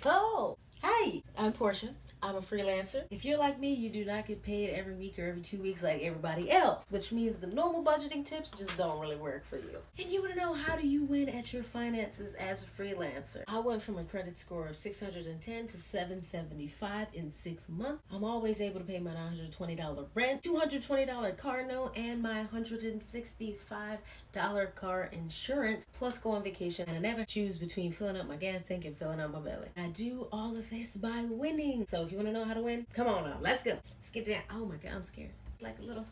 So, hi, I'm Portia. I'm a freelancer. If you're like me, you do not get paid every week or every 2 weeks like everybody else, which means the normal budgeting tips just don't really work for you. And you want to know, how do you win at your finances as a freelancer? I went from a credit score of 610 to 775 in 6 months. I'm always able to pay my $920 rent, $220 car note, and my $165 car insurance, plus go on vacation. And I never choose between filling up my gas tank and filling up my belly. I do all of this by winning. So if you want to know how to win, come on now, let's go. Let's get down. Oh my God, I'm scared. Like a little...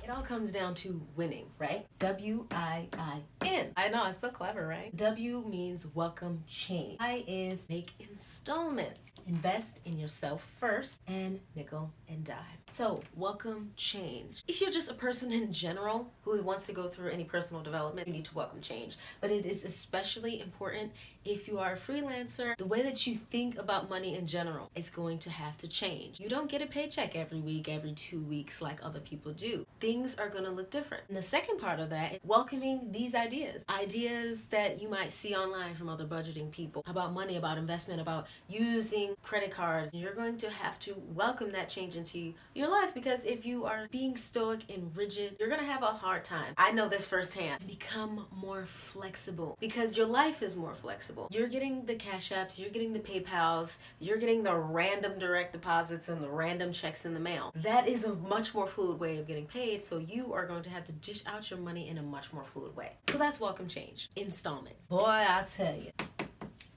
it all comes down to winning, right? WIIN. I know, it's so clever, right? W means welcome change. I is make installments. Invest in yourself first, and nickel and dime. So, welcome change. If you're just a person in general who wants to go through any personal development, you need to welcome change. But it is especially important if you are a freelancer. The way that you think about money in general is going to have to change. You don't get a paycheck every week, every 2 weeks like other people do. Things are going to look different. And the second part of that is welcoming these ideas. Ideas that you might see online from other budgeting people about money, about investment, about using credit cards. You're going to have to welcome that change into your life, because if you are being stoic and rigid, you're going to have a hard time. I know this firsthand. Become more flexible, because your life is more flexible. You're getting the Cash Apps, you're getting the PayPals, you're getting the random direct deposits and the random checks in the mail. That is a much more fluid way of getting paid, so you are going to have to dish out your money in a much more fluid way. So that's welcome change. Installments. Boy, I tell you.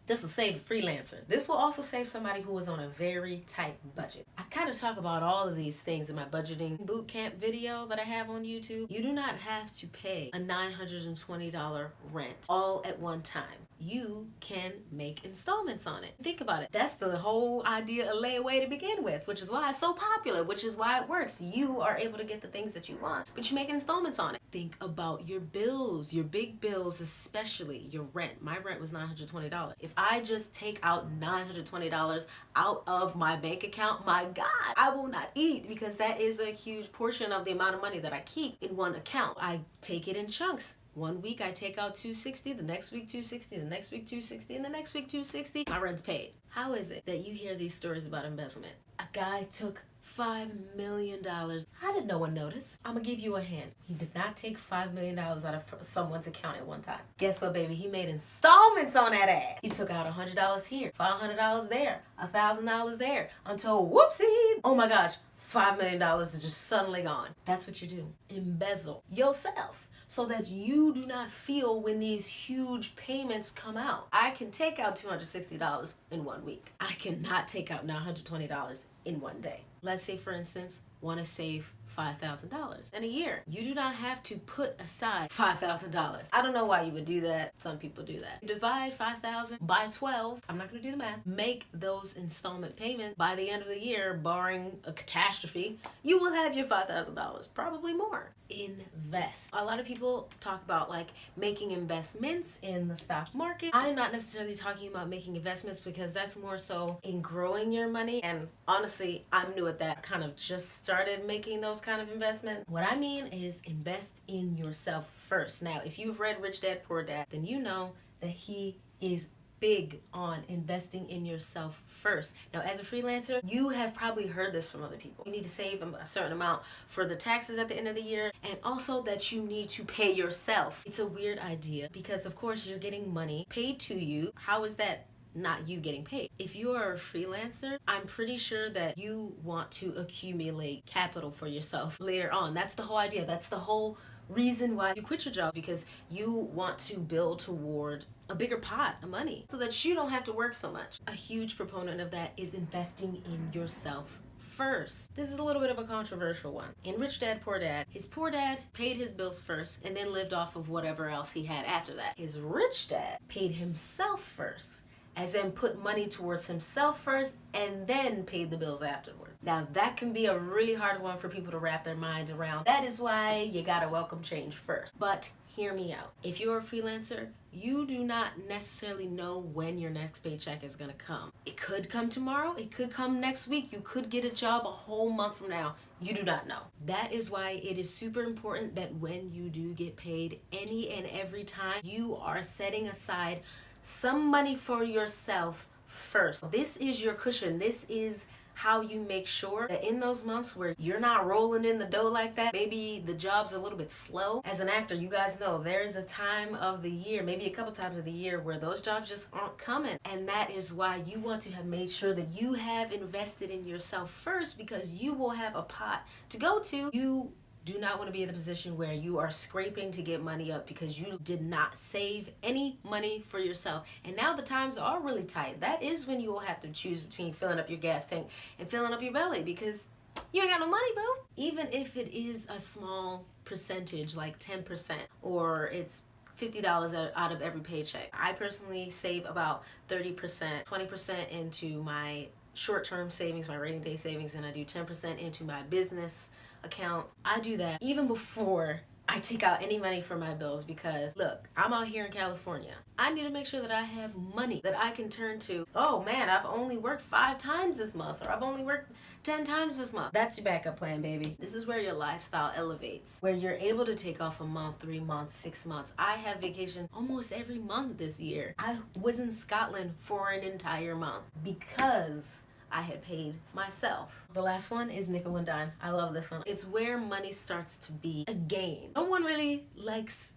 This will save a freelancer. This will also save somebody who is on a very tight budget. I kind of talk about all of these things in my budgeting bootcamp video that I have on YouTube. You do not have to pay a $920 rent all at one time. You can make installments on it. Think about it. That's the whole idea of Layaway to begin with, which is why it's so popular, which is why it works. You are able to get the things that you want, but you make installments on it. Think about your bills, your big bills, especially your rent. My rent was $920. If I just take out $920 out of my bank account, my God, I will not eat, because that is a huge portion of the amount of money that I keep in one account. I take it in chunks. 1 week I take out $260, the next week $260, the next week $260, and the next week $260. My rent's paid. How is it that you hear these stories about embezzlement? A guy took $5 million. How did no one notice? I'm gonna give you a hint. He did not take $5 million out of someone's account at one time. Guess what, baby? He made installments on that ass. He took out $100 here, $500 there, $1,000 there, until whoopsie, oh my gosh, $5 million is just suddenly gone. That's what you do. Embezzle yourself, so that you do not feel when these huge payments come out. I can take out $260 in 1 week. I cannot take out $920 in 1 day. Let's say, for instance, want to save $5,000 in a year. You do not have to put aside $5,000. I don't know why you would do that. Some people do that. Divide 5,000 by 12. I'm not going to do the math. Make those installment payments. By the end of the year, barring a catastrophe, you will have your $5,000, probably more. Invest. A lot of people talk about like making investments in the stock market. I'm not necessarily talking about making investments, because that's more so in growing your money. And honestly, I'm new at that. I kind of just started making those kind of investments. What I mean is invest in yourself first. Now, if you've read Rich Dad Poor Dad, then you know that he is big on investing in yourself first. Now, as a freelancer, you have probably heard this from other people. You need to save a certain amount for the taxes at the end of the year, and also that you need to pay yourself. It's a weird idea, because of course you're getting money paid to you. How is that not you getting paid? If you are a freelancer, I'm pretty sure that you want to accumulate capital for yourself later on. That's the whole idea. That's the whole reason why you quit your job, because you want to build toward a bigger pot of money so that you don't have to work so much. A huge proponent of that is investing in yourself first. This is a little bit of a controversial one. In Rich Dad Poor Dad, his poor dad paid his bills first and then lived off of whatever else he had after that. His rich dad paid himself first, as in put money towards himself first and then paid the bills afterwards. Now that can be a really hard one for people to wrap their minds around. That is why you gotta welcome change first. But hear me out. If you're a freelancer, you do not necessarily know when your next paycheck is gonna come. It could come tomorrow, it could come next week, you could get a job a whole month from now. You do not know. That is why it is super important that when you do get paid, any and every time, you are setting aside some money for yourself first. This is your cushion. This is how you make sure that in those months where you're not rolling in the dough like that, maybe the job's a little bit slow. As an actor, you guys know there's a time of the year, maybe a couple times of the year, where those jobs just aren't coming. And that is why you want to have made sure that you have invested in yourself first, because you will have a pot to go to. You do not want to be in the position where you are scraping to get money up because you did not save any money for yourself. And now the times are really tight. That is when you will have to choose between filling up your gas tank and filling up your belly, because you ain't got no money, boo. Even if it is a small percentage, like 10%, or it's $50 out of every paycheck. I personally save about 30%, 20% into my short-term savings, my rainy day savings, and I do 10% into my business account. I do that even before I take out any money for my bills, because look, I'm out here in California. I need to make sure that I have money that I can turn to. Oh man, I've only worked 5 times this month, or I've only worked 10 times this month. That's your backup plan, baby. This is where your lifestyle elevates, where you're able to take off a month, 3 months, 6 months. I have vacation almost every month this year. I was in Scotland for an entire month because I had paid myself. The last one is nickel and dime. I love this one. It's where money starts to be a game. No one really likes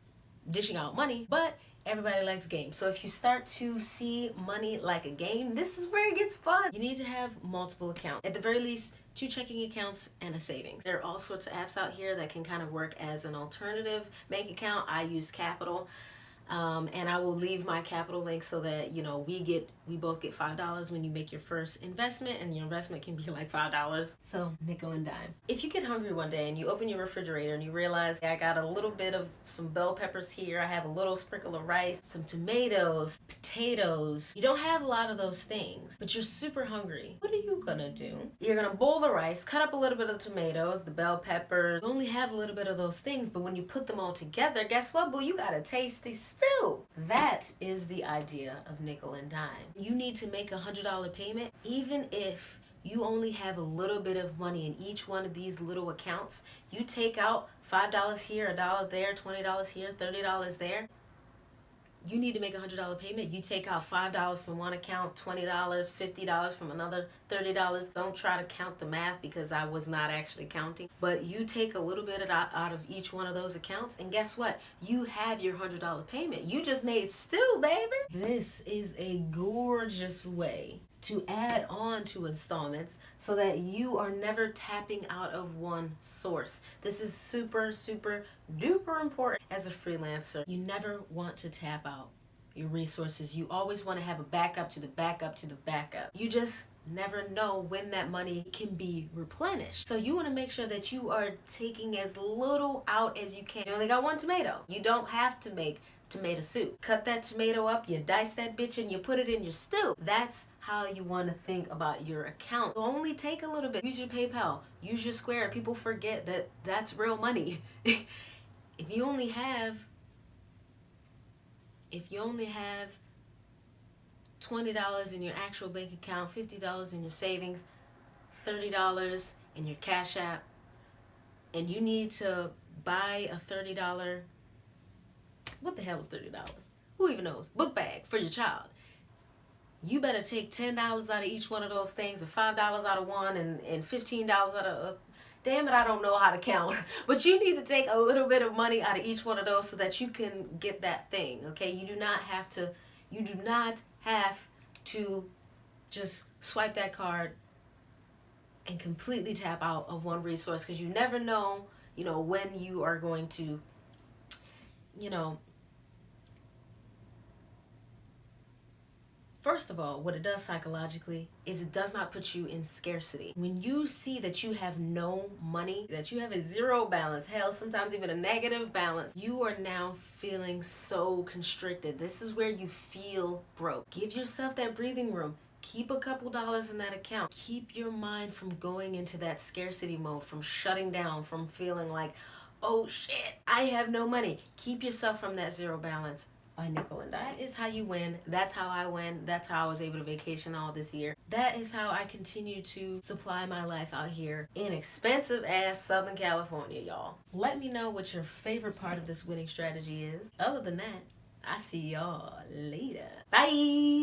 dishing out money, but everybody likes games. So if you start to see money like a game, this is where it gets fun. You need to have multiple accounts. At the very least, 2 checking accounts and a savings. There are all sorts of apps out here that can kind of work as an alternative bank account. I use Capital. And I will leave my Capital link so that, you know, we both get $5 when you make your first investment, and your investment can be like $5. So nickel and dime. If you get hungry one day and you open your refrigerator and you realize, I got a little bit of some bell peppers here, I have a little sprinkle of rice, some tomatoes, potatoes. You don't have a lot of those things, but you're super hungry. What are you gonna do? You're gonna boil the rice, cut up a little bit of the tomatoes, the bell peppers. You only have a little bit of those things, but when you put them all together, guess what, boo? You got a tasty stew. That is the idea of nickel and dime. You need to make $100 payment, even if you only have a little bit of money in each one of these little accounts. You take out $5 here, $1 there, $20 here, $30 there. You need to make $100 payment. You take out $5 from one account, $20, $50 from another, $30. Don't try to count the math, because I was not actually counting. But you take a little bit out of each one of those accounts, and guess what? You have your $100 payment. You just made stew, baby. This is a gorgeous way to add on to installments so that you are never tapping out of one source. This is super, super duper important as a freelancer. You never want to tap out your resources. You always want to have a backup to the backup to the backup. You just never know when that money can be replenished. So you want to make sure that you are taking as little out as you can. You only got 1 tomato. You don't have to make tomato soup. Cut that tomato up, you dice that bitch, and you put it in your stew. That's how you want to think about your account. Only take a little bit. Use your PayPal, use your Square. People forget that that's real money. If you only have $20 in your actual bank account, $50 in your savings, $30 in your Cash App, and you need to buy a $30, what the hell is $30? Who even knows? Book bag for your child. You better take $10 out of each one of those things, or $5 out of one, and $15 out of damn it, I don't know how to count. But you need to take a little bit of money out of each one of those so that you can get that thing. Okay? You do not have to just swipe that card and completely tap out of one resource, because you never know, when you are going to, first of all, what it does psychologically is it does not put you in scarcity. When you see that you have no money, that you have a zero balance, hell, sometimes even a negative balance, you are now feeling so constricted. This is where you feel broke. Give yourself that breathing room. Keep a couple dollars in that account. Keep your mind from going into that scarcity mode, from shutting down, from feeling like, oh shit, I have no money. Keep yourself from that zero balance by nickel and dime. That is how you win. That's how I win. That's how I was able to vacation all this year. That is how I continue to supply my life out here in expensive ass Southern California, y'all. Let me know what your favorite part of this winning strategy is. Other than that, I see y'all later. Bye.